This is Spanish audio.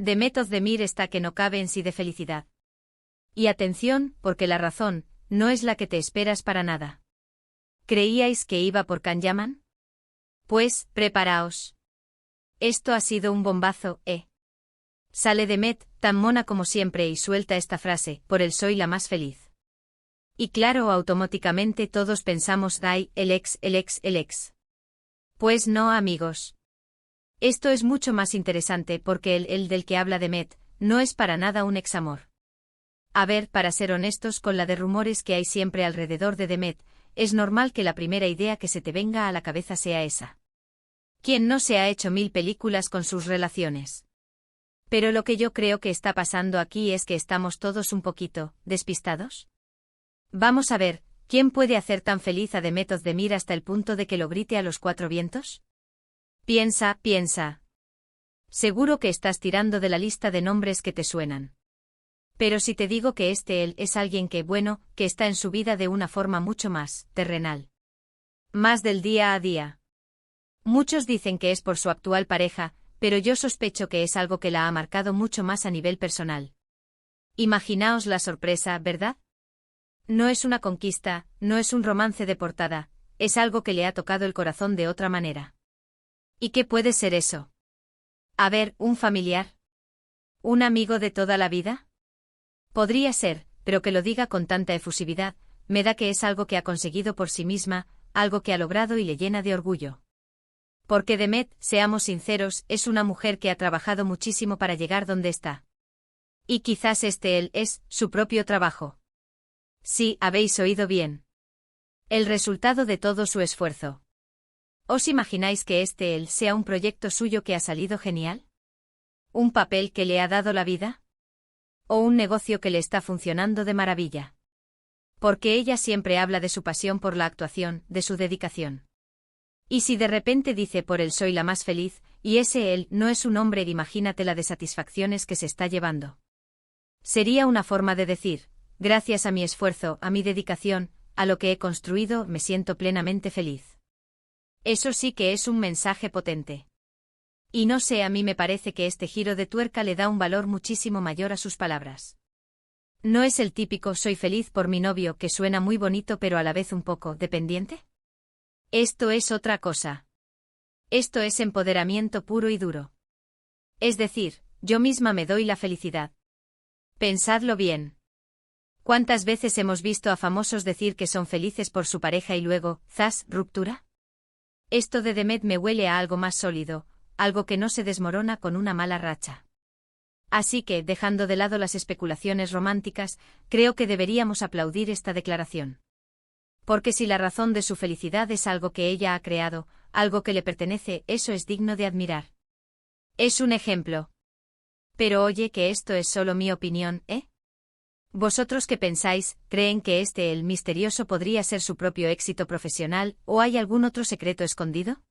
Demet Özdemir está que no cabe en sí de felicidad. Y atención, porque la razón no es la que te esperas para nada. ¿Creíais que iba por Can Yaman? Pues, preparaos. Esto ha sido un bombazo, ¿eh? Sale Demet, tan mona como siempre, y suelta esta frase: por él soy la más feliz. Y claro, automáticamente todos pensamos: ¡ay, el ex! Pues no, amigos. Esto es mucho más interesante porque el del que habla Demet no es para nada un examor. A ver, para ser honestos, con la de rumores que hay siempre alrededor de Demet, es normal que la primera idea que se te venga a la cabeza sea esa. ¿Quién no se ha hecho 1000 películas con sus relaciones? Pero lo que yo creo que está pasando aquí es que estamos todos un poquito despistados. Vamos a ver, ¿quién puede hacer tan feliz a Demet Özdemir hasta el punto de que lo grite a los 4 vientos? Piensa. Seguro que estás tirando de la lista de nombres que te suenan. Pero si te digo que él es alguien que, bueno, que está en su vida de una forma mucho más terrenal. Más del día a día. Muchos dicen que es por su actual pareja, pero yo sospecho que es algo que la ha marcado mucho más a nivel personal. Imaginaos la sorpresa, ¿verdad? No es una conquista, no es un romance de portada, es algo que le ha tocado el corazón de otra manera. ¿Y qué puede ser eso? A ver, ¿un familiar? ¿Un amigo de toda la vida? Podría ser, pero que lo diga con tanta efusividad, me da que es algo que ha conseguido por sí misma, algo que ha logrado y le llena de orgullo. Porque Demet, seamos sinceros, es una mujer que ha trabajado muchísimo para llegar donde está. Y quizás él es su propio trabajo. Sí, habéis oído bien. El resultado de todo su esfuerzo. ¿Os imagináis que él sea un proyecto suyo que ha salido genial? ¿Un papel que le ha dado la vida? ¿O un negocio que le está funcionando de maravilla? Porque ella siempre habla de su pasión por la actuación, de su dedicación. Y si de repente dice por él soy la más feliz, y él no es un hombre, imagínate la de satisfacciones que se está llevando. Sería una forma de decir: gracias a mi esfuerzo, a mi dedicación, a lo que he construido, me siento plenamente feliz. Eso sí que es un mensaje potente. Y no sé, a mí me parece que este giro de tuerca le da un valor muchísimo mayor a sus palabras. ¿No es el típico soy feliz por mi novio que suena muy bonito pero a la vez un poco dependiente? Esto es otra cosa. Esto es empoderamiento puro y duro. Es decir, yo misma me doy la felicidad. Pensadlo bien. ¿Cuántas veces hemos visto a famosos decir que son felices por su pareja y luego, ¡zas!, ruptura? Esto de Demet me huele a algo más sólido, algo que no se desmorona con una mala racha. Así que, dejando de lado las especulaciones románticas, creo que deberíamos aplaudir esta declaración. Porque si la razón de su felicidad es algo que ella ha creado, algo que le pertenece, eso es digno de admirar. Es un ejemplo. Pero oye, que esto es solo mi opinión, ¿eh? ¿Vosotros qué pensáis? ¿Creen que el misterioso podría ser su propio éxito profesional, o hay algún otro secreto escondido?